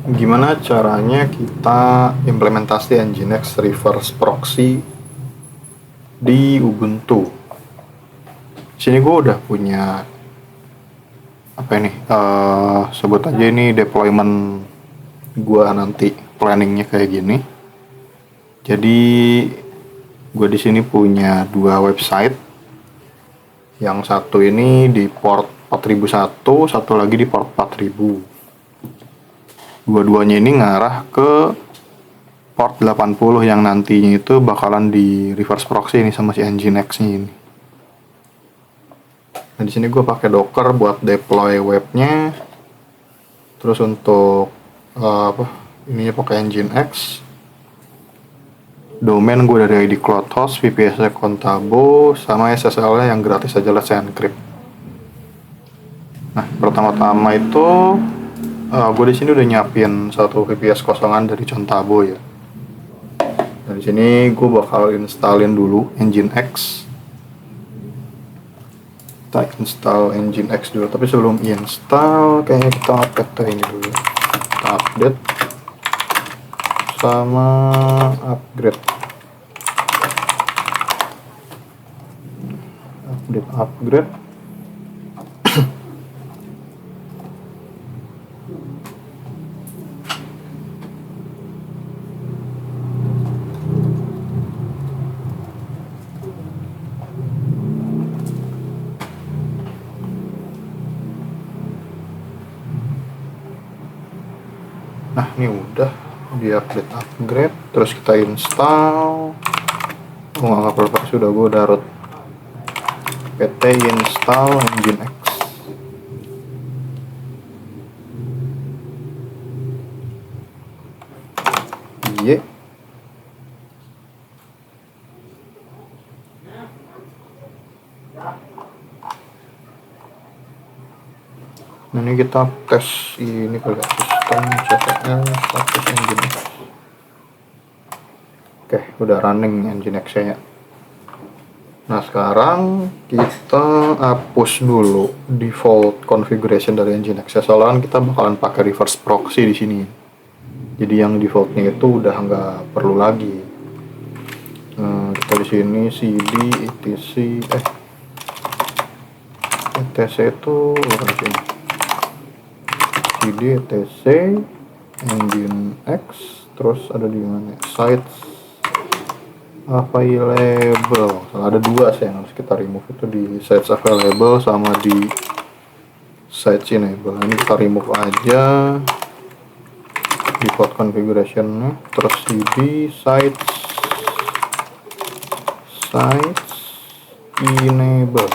Gimana caranya kita implementasi Nginx reverse proxy di Ubuntu? Sini gue udah punya apa ini? Sebut aja ini deployment gue nanti planningnya kayak gini. Jadi gue di sini punya dua website. Yang satu ini di port 4001, satu lagi di port 4000. Dua-duanya ini ngarah ke port 80 yang nantinya itu bakalan di reverse proxy ini sama si Nginx-nya ini. Nah, di sini gue pakai Docker buat deploy webnya. Terus untuk ininya pakai Nginx. Domain gue dari ID CloudHost, VPS-nya Contabo, sama SSL-nya yang gratis aja, Let's Encrypt. Nah, pertama-tama itu gue di sini udah nyiapin satu VPS kosongan dari Contabo ya. Nah, di sini gue bakal installin dulu Nginx. Kita install Nginx dulu, tapi sebelum install kayaknya kita update ini dulu. Kita update sama upgrade. Upgrade. Nah, ini udah di upgrade, terus kita install. Nggak perlu pakai, sudah gue udah root pt install Nginx. Iya. Nah, ini kita tes ini kali sistem ctl status Nginx. Oke, udah running Nginx-nya ya. Nah, sekarang kita hapus dulu default configuration dari Nginx. Soalnya kan kita bakalan pakai reverse proxy di sini. Jadi yang defaultnya itu udah nggak perlu lagi. Kita di sini cd etc itu bukan sini. cd etc Nginx, terus ada di mana? Sites available. Ada dua sih yang harus kita remove, itu di sites available sama di sites enable. Ini kita remove aja default configuration-nya, terus cd sites enable.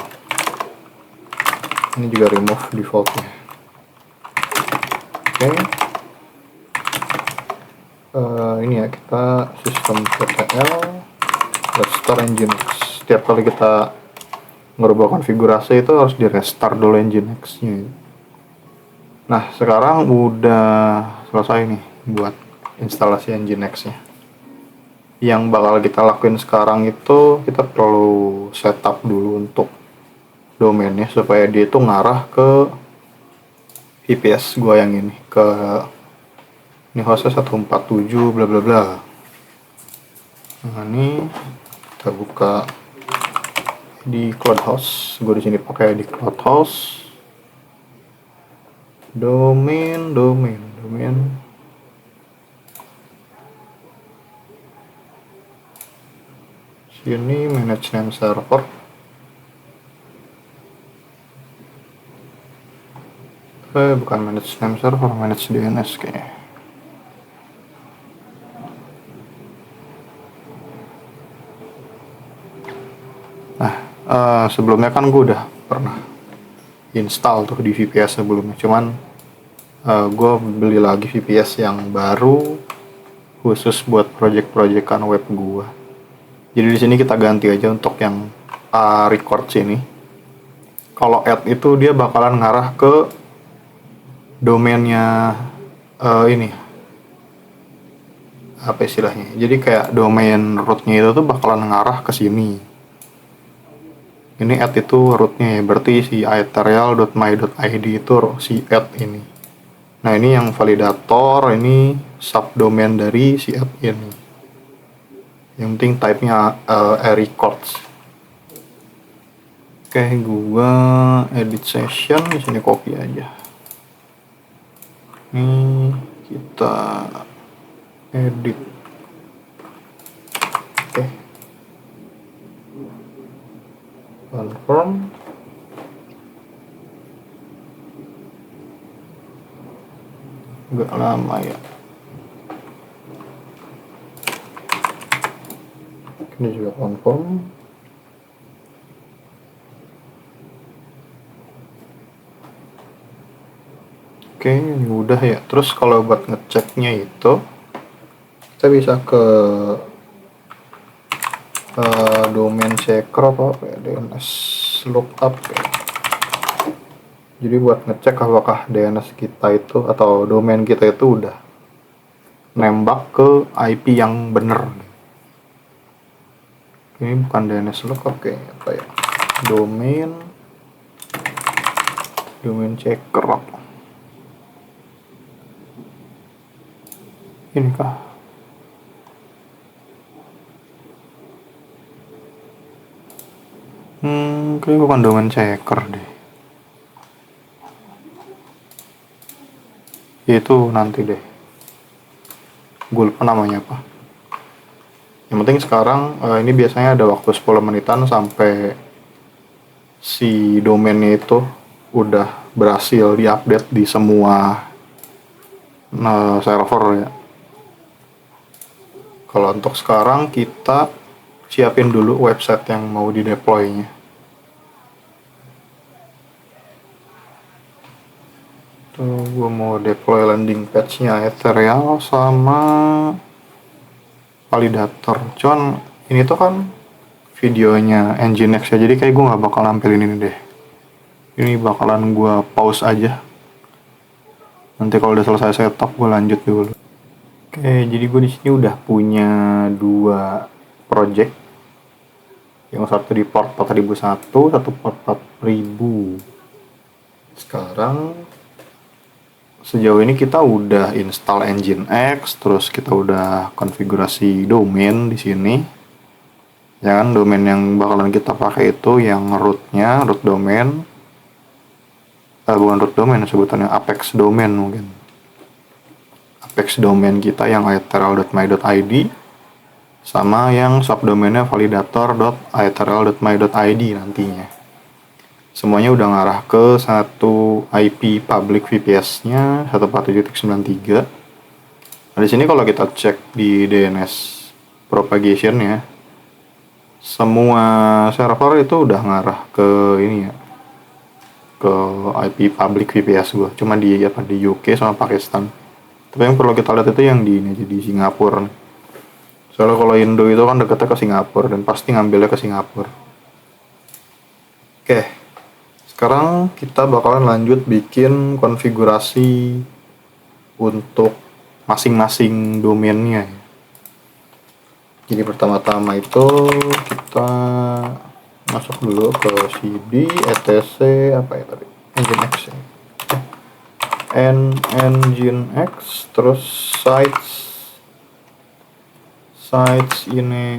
Ini juga remove defaultnya. Oke. Ini ya, kita system.ctl restore Nginx. Setiap kali kita ngerubah konfigurasi itu harus di restart dulu Nginx-nya. Nah, sekarang udah selesai nih buat instalasi Nginx-nya. Yang bakal kita lakuin sekarang itu kita perlu setup dulu untuk domainnya supaya dia itu ngarah ke VPS gua yang ini, ke ini hostnya 147 bla bla bla. Nah, ini kita buka di CloudHost. Gue di sini pakai di CloudHost. Domain. Sini manage name server. Bukan manage name server, manage DNS kayaknya. Nah, sebelumnya kan gue udah pernah install tuh di VPS sebelumnya, cuman gue beli lagi VPS yang baru khusus buat project-projectan web gue. Jadi di sini kita ganti aja untuk yang record sini. Kalau add itu dia bakalan ngarah ke domainnya ini apa istilahnya. Jadi kayak domain rootnya itu tuh bakalan ngarah ke sini. Ini add itu rootnya ya, berarti si iterreal.my.id itu si add ini. Nah ini yang validator, ini subdomain dari si app ini. Yang penting type-nya records. Oke, gua edit session di sini, copy aja. Ini kita edit. Oke. Confirm. Agak lama ya. Ini juga confirm. Oke, ini udah ya. Terus kalau buat ngeceknya itu kita bisa ke domain checker apa ya, DNS lookup ya. Jadi buat ngecek apakah DNS kita itu atau domain kita itu udah nembak ke IP yang bener. Ini bukan DNS lookup kayaknya, apa ya? Domain checker apa? Ini kah? Kayaknya bukan domain checker deh. Itu nanti deh. Gue lupa namanya apa. Yang penting sekarang ini biasanya ada waktu 10 menitan sampai si domainnya itu udah berhasil diupdate di semua server ya. Kalau untuk sekarang kita siapin dulu website yang mau di deploy-nya. Tuh, gue mau deploy landing page-nya Ethereal sama validator. Cuman ini tuh kan videonya Nginx ya, jadi kayak gue nggak bakal nampilin ini deh. Ini bakalan gue pause aja. Nanti kalau udah selesai setup gue lanjut dulu. Oke, jadi gue di sini udah punya 2 project. Yang satu di port 4001, satu port 4000. Sekarang sejauh ini kita udah install Nginx, terus kita udah konfigurasi domain di sini. Ya kan, domain yang bakalan kita pakai itu yang rootnya, root domain. Bukan root domain sebutannya, apex domain mungkin. Apex domain kita yang ethereal.my.id sama yang subdomainnya validator.ethereal.my.id nantinya. Semuanya udah ngarah ke satu IP public VPS-nya 147.93. Nah, di sini kalau kita cek di DNS propagation ya, semua server itu udah ngarah ke ini ya, ke IP public VPS gua. Cuma di UK sama Pakistan. Tapi yang perlu kita lihat itu yang di Singapura. Soalnya kalau Indo itu kan dekatnya ke Singapura dan pasti ngambilnya ke Singapura. Oke. Sekarang kita bakalan lanjut bikin konfigurasi untuk masing-masing domainnya. Jadi pertama-tama itu kita masuk dulu ke cd etc apa ya tadi, Nginx ya. Nginx terus sites ini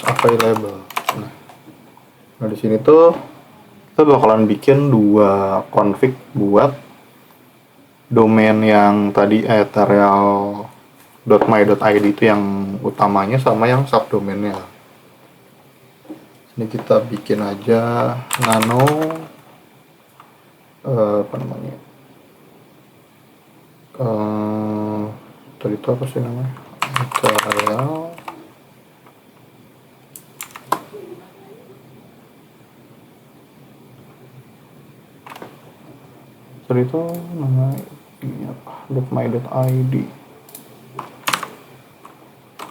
available. Nah di sini tuh kita bakalan bikin 2 config buat domain yang tadi ethereal.my.id itu yang utamanya sama yang subdomainnya. Ini kita bikin aja nano apa namanya, tadi itu apa sih namanya, ethereal tadi itu namanya ini apa, .my.id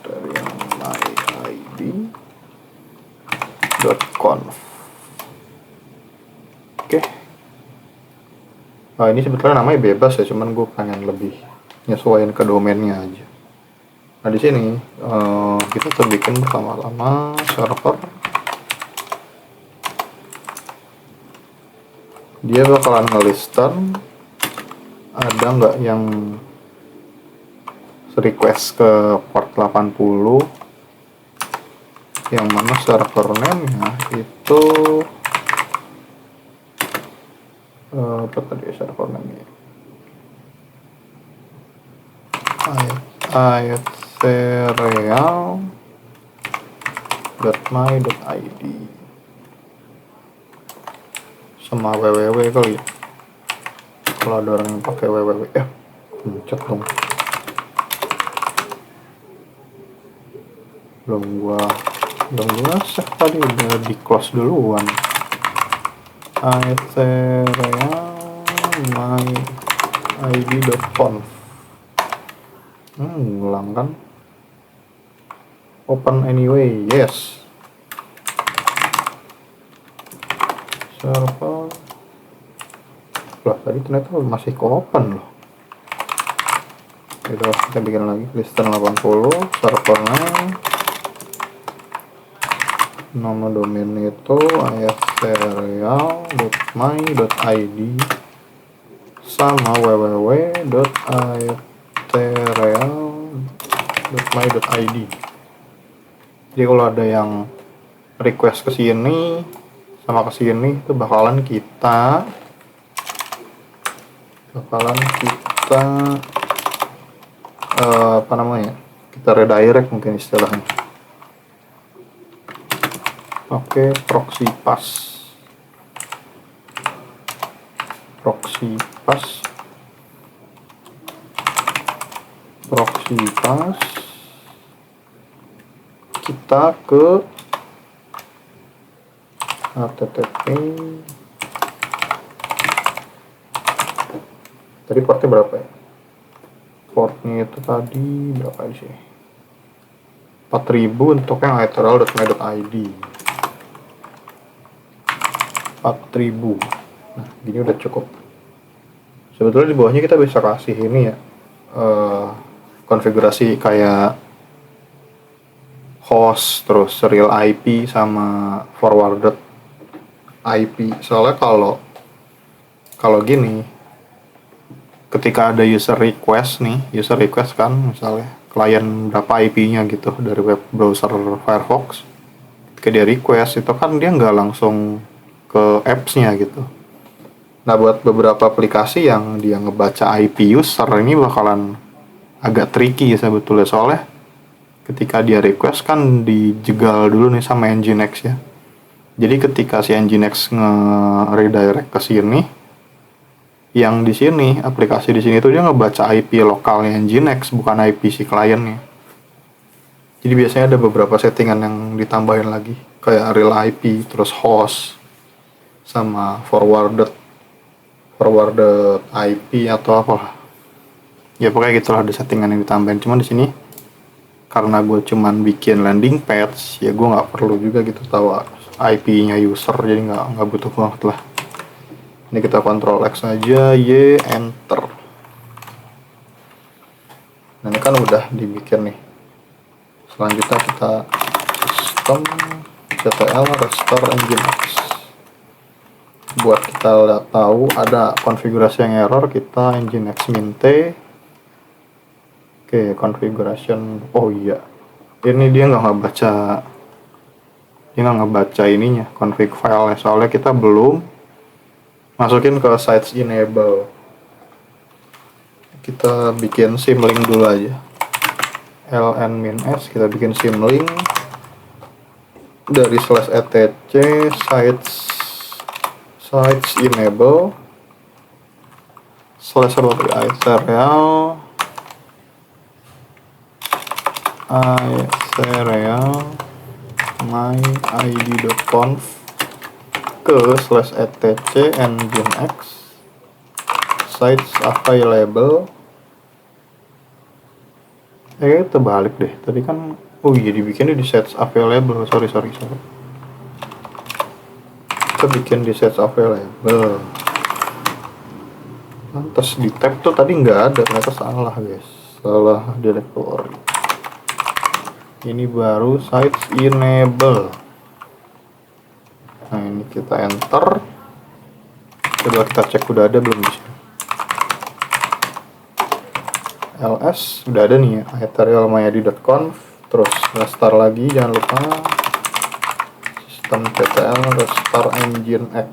dari yang my.id.conf. Oke. Nah, ini sebetulnya namanya bebas ya, cuman gue pengen lebih nyesuaiin ke domainnya aja. Nah di sini kita tuh bikin pertama-tama server. Dia bakalan ngelistan ada nggak yang request ke port 80, yang mana server name nya itu apa tadi server name nya, ayat.serial.my.id sama www kali ya, kalau ada orang yang pakai www ya pencet dong. belum gua save tadi, udah di close duluan. id.conf ngulang kan, open anyway, yes. Server lah tadi ternyata masih ke open loh. Itu kita bikin lagi listen 80, servernya nama domain itu ayat.serial.my.id sama www.ayat.serial.my.id. Jadi kalau ada yang request ke sini sama ke sini itu bakalan kita apa namanya, kita redirect mungkin istilahnya. Oke, proxy pass kita ke http tadi portnya berapa ya, portnya itu tadi berapa sih, 4000 untuk yang literal.my.id 4000. Nah gini udah cukup. Sebetulnya di bawahnya kita bisa kasih ini ya, konfigurasi kayak host, terus serial IP sama forwarded IP. Soalnya kalau gini, ketika ada user request kan, misalnya klien berapa IP-nya gitu dari web browser Firefox, ketika dia request itu kan dia nggak langsung ke apps-nya gitu. Nah buat beberapa aplikasi yang dia ngebaca IP user ini bakalan agak tricky sebetulnya, soalnya ketika dia request kan dijegal dulu nih sama Nginx ya. Jadi ketika si Nginx nge-redirect ke sini, yang di sini aplikasi di sini tuh dia ngebaca IP lokalnya Nginx, bukan IP si kliennya. Jadi biasanya ada beberapa settingan yang ditambahin lagi, kayak real IP, terus host, sama forwarded IP atau apa. Ya pokoknya gitulah, ada settingan yang ditambahin. Cuman di sini karena gue cuman bikin landing page, ya gue nggak perlu juga gitu tahu IP-nya user, jadi nggak butuh banget lah. Ini kita Ctrl X aja, enter. Nah ini kan udah dibikin nih. Selanjutnya kita system.ctl restore nginx. Buat kita tahu ada konfigurasi yang error, kita nginx min t. Oke, configuration. Oh iya, ini dia nggak ngebaca ininya, config file, soalnya kita belum masukin ke sites enable. Kita bikin symlink dulu aja, ln-s, kita bikin symlink dari /etc sites enable /serial myid.conf ke /etc nginx sites available. Terbalik deh tadi kan. Oh iya, dibikinnya di sites available. Sorry. Kita bikin di sites available. Lantas di tab tuh tadi nggak ada, ternyata salah guys, salah directory. Ini baru sites enable. Nah ini kita enter. Coba kita cek udah ada belum di sini. ls udah ada nih ya, ethereal.myid.conf. Terus restart lagi, jangan lupa systemctl restart nginx.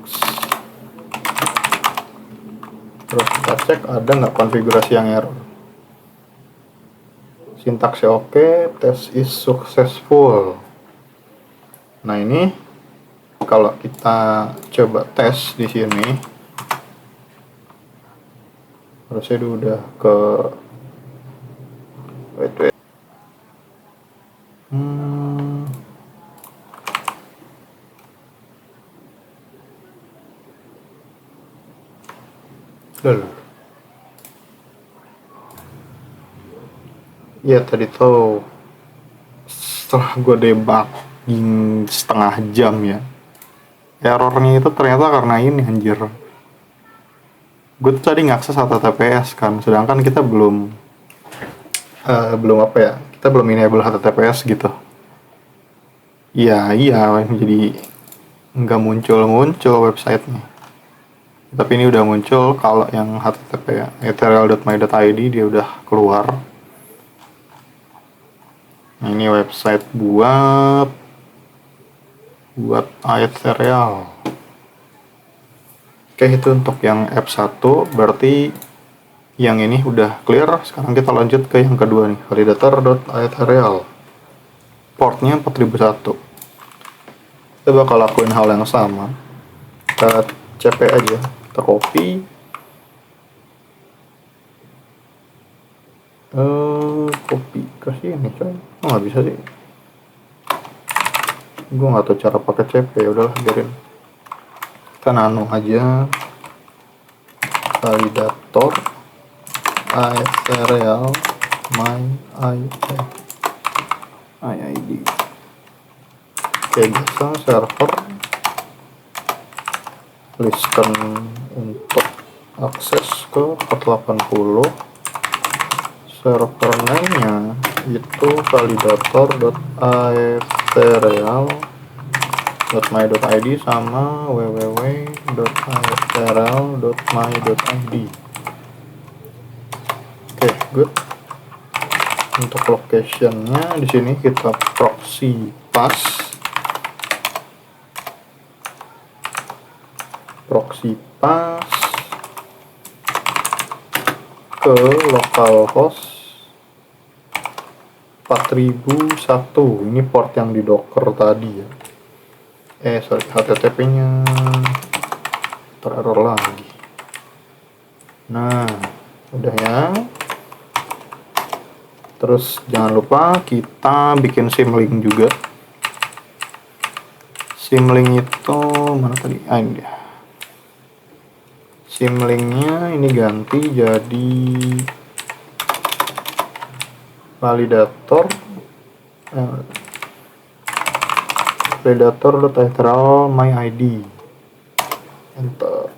Terus kita cek ada nggak konfigurasi yang error. Sintaksnya oke, test is successful. Nah ini kalau kita coba tes di sini, harusnya udah ke wait. Ya tadi tuh setelah gue debugging setengah jam ya, errornya itu ternyata karena ini anjir. Gue tuh tadi ngakses HTTPS kan, sedangkan kita belum apa ya, kita belum enable HTTPS gitu. Iya, jadi nggak muncul websitenya. Tapi ini udah muncul kalau yang HTTP ya, ethereal.my.id dia udah keluar. Nah, ini website buat Ethereal. Oke, itu untuk yang app 1, berarti yang ini udah clear. Sekarang kita lanjut ke yang kedua nih, validator.ethereal. Portnya 4001. Kita bakal lakuin hal yang sama. Kita cp aja, kita copy. Copy ke sini coy. Nggak bisa sih. Gue nggak tahu cara pakai cp, udahlah biarin. Kita nano aja. Validator ethereal myid. Oke, biasa server listen untuk akses ke 480. Server name-nya itu validator.ethereal.my.id sama www.ethereal.my.id. Oke, good. Untuk location-nya di sini kita proxy pass ke localhost 4001. Ini port yang di Docker tadi ya. HTTP-nya tererror lagi. Nah, udah ya. Terus jangan lupa kita bikin symlink juga. Symlink itu mana tadi? Ini dia. Symlinknya ini ganti jadi validator.ethereal.myid. Enter.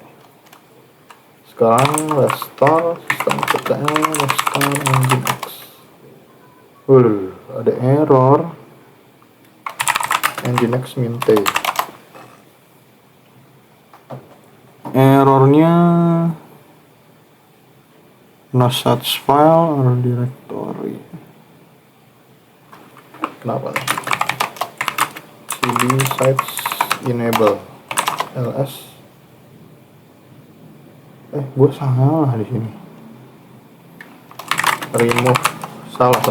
Sekarang restart systemctl restart nginx. Ada error. Nginx minte. Errornya no such file or directory. Kenapa nih? cd sites enable ls. Gue salah di sini. Remove, sorry.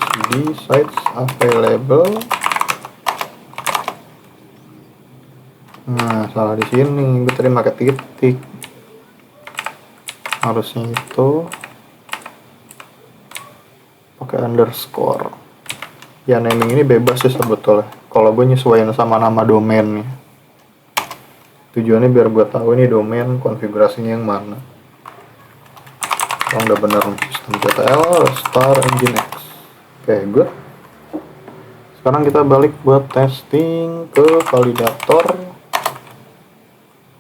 cd sites available. Nah, salah di sini. Gue tadi pakai titik. Harusnya itu pakai underscore. Ya, naming ini bebas sih sebetulnya. Kalau gue nyesuaiin sama nama domainnya. Tujuannya biar gue tahu ini domain konfigurasinya yang mana. Udah bener nih, systemctl restart nginx. Oke, good. Sekarang kita balik buat testing ke validator.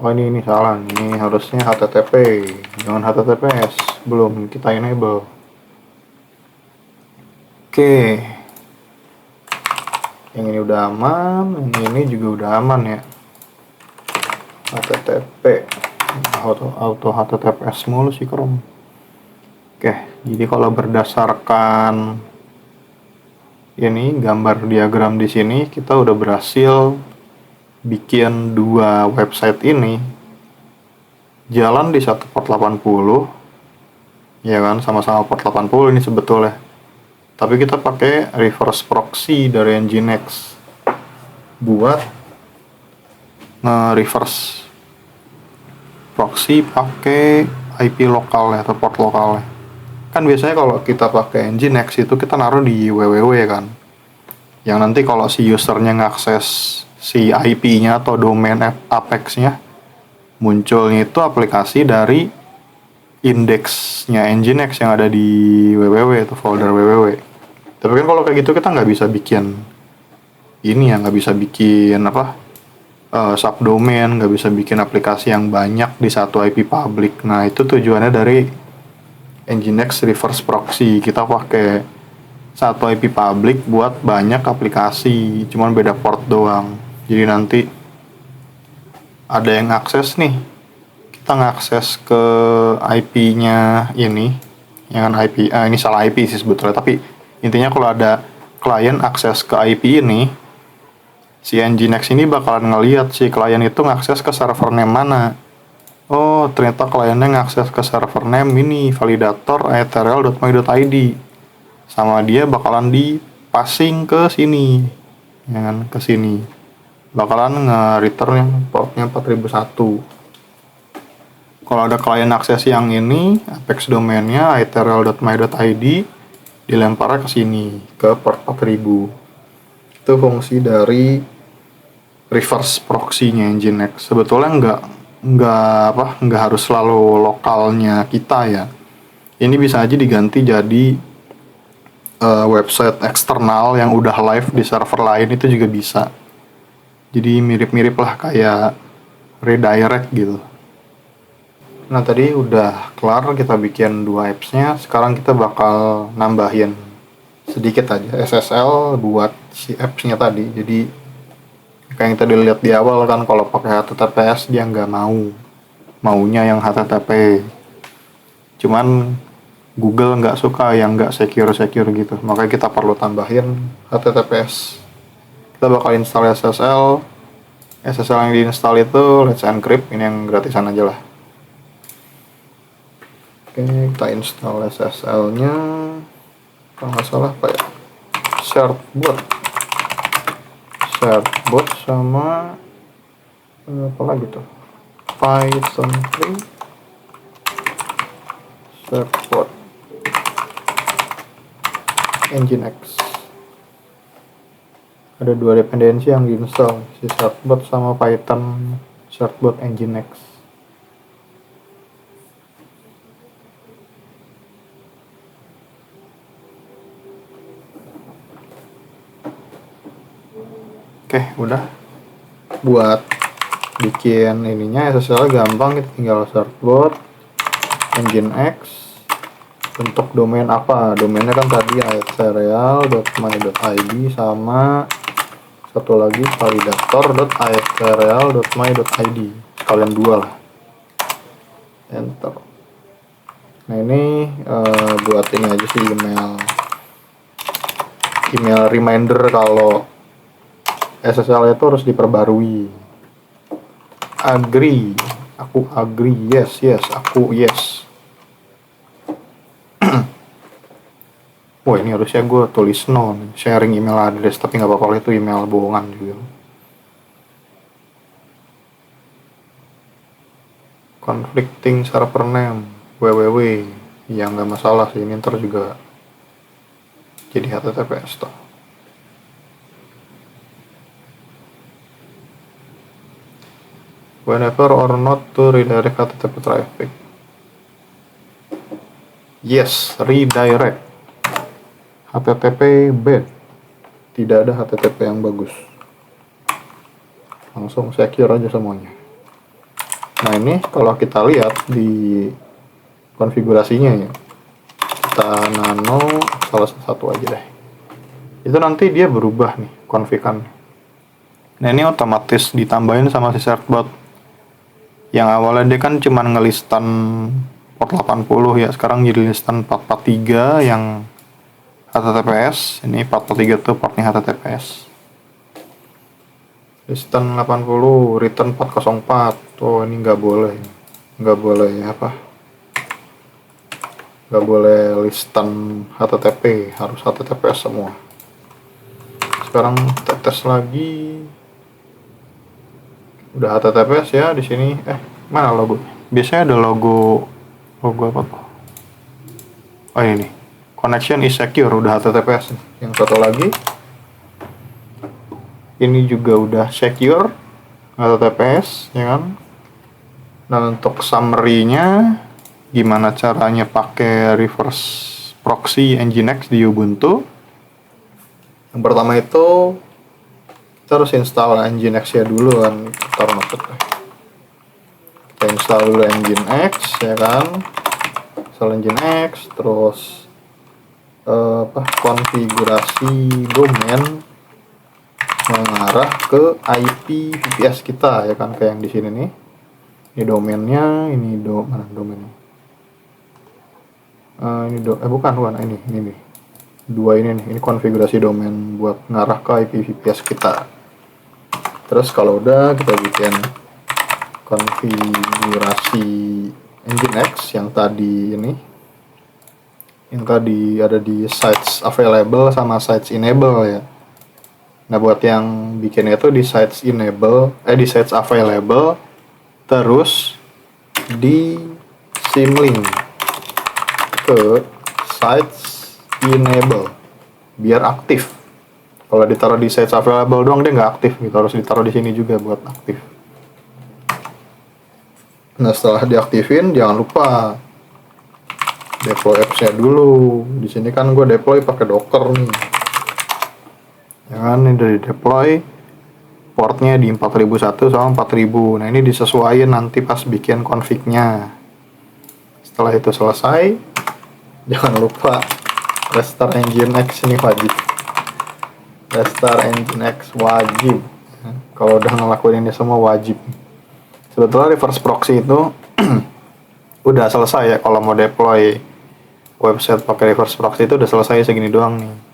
Oh, ini salah. Ini harusnya HTTP, jangan HTTPS. Belum kita enable. Oke. Yang ini udah aman, yang ini juga udah aman ya. HTTP. Auto HTTPS mulu sih Chrome. Oke, jadi kalau berdasarkan ini gambar diagram di sini, kita udah berhasil bikin dua website ini jalan di satu port 80, ya kan, sama-sama port 80 ini sebetulnya. Tapi kita pakai reverse proxy dari Nginx buat nge-reverse proxy pakai IP lokal atau port lokal. Kan biasanya kalau kita pakai Nginx itu kita naruh di www kan, yang nanti kalau si usernya ngakses si IP-nya atau domain Apex-nya, munculnya itu aplikasi dari indeksnya Nginx yang ada di www itu folder www. Tapi kan kalau kayak gitu kita nggak bisa bikin ini ya, nggak bisa bikin subdomain, nggak bisa bikin aplikasi yang banyak di satu IP public. Nah itu tujuannya dari Nginx reverse proxy. Kita pakai satu IP public buat banyak aplikasi, cuman beda port doang. Jadi nanti ada yang akses nih, kita ngakses ke IP-nya ini, yang IP ini salah IP sih sebetulnya, tapi intinya kalau ada klien akses ke IP ini, si Nginx ini bakalan ngelihat si klien itu ngakses ke server name mana. Oh, ternyata kliennya ngakses ke server name ini validator ethereal.my.id. Sama dia bakalan di-passing ke sini. Ya kan, ke sini. Bakalan nge-return yang portnya 4001. Kalau ada klien akses yang ini, Apex domainnya ethereal.my.id, dilemparnya ke sini, ke port 4000. Itu fungsi dari reverse proxy-nya Nginx. Sebetulnya nggak harus selalu lokalnya kita ya. Ini bisa aja diganti jadi website eksternal yang udah live di server lain, itu juga bisa. Jadi mirip-mirip lah kayak redirect gitu. Nah tadi udah kelar kita bikin dua apps-nya. Sekarang kita bakal nambahin sedikit aja SSL buat si apps-nya tadi. Jadi kayak yang tadi lihat di awal kan, kalau pakai HTTPS dia nggak maunya yang HTTP. Cuman Google nggak suka yang nggak secure gitu, makanya kita perlu tambahin HTTPS. Kita bakal install SSL yang diinstal itu Let's Encrypt, ini yang gratisan aja lah. Oke, kita install SSL nya kalau nggak salah apa ya, Certbot sama apa lagi tuh, Python 3 Certbot Nginx. Ada dua dependensi yang diinstal, si Certbot sama Python Certbot Nginx. Oke, udah. Buat bikin ininya SSL gampang, kita tinggal Certbot Nginx. Untuk domain apa? Domainnya kan tadi ethereal.my.id sama satu lagi validator.ethereal.my.id. Sekalian dua lah. Enter. Nah ini buat ini aja sih, email reminder kalau SSL itu harus diperbarui. Agree, aku agree, yes, aku yes. Wah ini harusnya gue tulis no, sharing email address, tapi nggak apa-apa, itu email bohongan juga. Conflicting server name www, yang nggak masalah sih, ini ntar juga jadi HTTPS toh. Whenever or not to redirect HTTP traffic. Yes, redirect. HTTP bad. Tidak ada HTTP yang bagus. Langsung secure aja semuanya. Nah ini kalau kita lihat di konfigurasinya ya, kita nano salah satu aja deh. Itu nanti dia berubah nih konfigannya. Nah ini otomatis ditambahin sama si Certbot. Yang awalnya dia kan cuman ngelistan port 80 ya, sekarang jadi listan 443 yang HTTPS. Ini 443 tuh portnya HTTPS. Listan 80, return 404. Oh, ini nggak boleh apa? Nggak boleh listan HTTP, harus HTTPS semua. Sekarang kita tes lagi. Udah HTTPS ya di sini. Mana logo? Biasanya ada logo apa tuh? Oh, ini nih. Connection is secure, udah HTTPS. Yang satu lagi. Ini juga udah secure HTTPS, ya kan? Nah, untuk summary-nya gimana caranya pakai reverse proxy Nginx di Ubuntu. Yang pertama itu kita harus install Nginx ya dulu kan, taruh maksudnya. Kita install dulu Nginx ya kan. Install Nginx, terus konfigurasi domain mengarah ke IP VPS kita ya kan, kayak yang di sini nih. Ini domainnya, ini mana domainnya? Bukan ini nih. Dua ini nih, ini konfigurasi domain buat ngarah ke IP VPS kita. Terus kalau udah kita bikin konfigurasi Nginx yang tadi ini, yang tadi ada di sites available sama sites enable ya. Nah, buat yang bikin itu di sites enable, di sites available, terus di symlink ke sites enable biar aktif. Kalau ditaruh di sites available doang dia nggak aktif gitu, harus ditaruh di sini juga buat aktif. Nah, setelah diaktifin jangan lupa deploy apps-nya dulu. Di sini kan gue deploy pakai Docker nih. Ya kan, ini dari deploy portnya di 4001 sama 4000. Nah, ini disesuaikan nanti pas bikin config-nya. Setelah itu selesai, jangan lupa restart Nginx, ini wajib. Restart Nginx wajib. Kalau udah ngelakuin ini semua wajib. Sebetulnya reverse proxy itu udah selesai ya. Kalau mau deploy website pakai reverse proxy itu udah selesai, segini doang nih.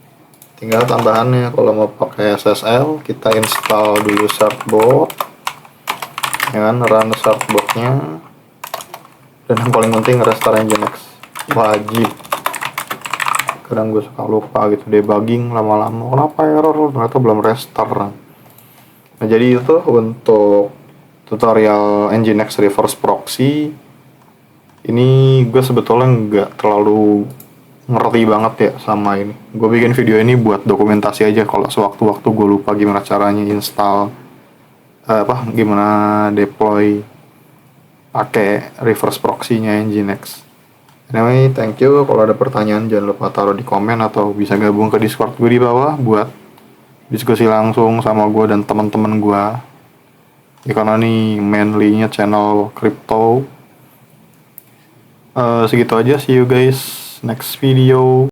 Tinggal tambahannya, kalau mau pakai SSL kita install dulu certbot, ya kan, run certbotnya. Dan yang paling penting restart Nginx wajib. Kadang gue suka lupa gitu, debugging lama-lama kenapa error, ternyata belum restart. Nah, jadi itu untuk tutorial Nginx reverse proxy. Ini gue sebetulnya nggak terlalu ngerti banget ya sama ini. Gue bikin video ini buat dokumentasi aja, kalau sewaktu-waktu gue lupa gimana caranya install gimana deploy pakai reverse proxy-nya Nginx. Anyway, thank you. Kalau ada pertanyaan jangan lupa taruh di komen atau bisa gabung ke Discord gue di bawah buat diskusi langsung sama gue dan teman-teman gue. Ya, karena ini mainly-nya channel crypto. Segitu aja, see you guys next video.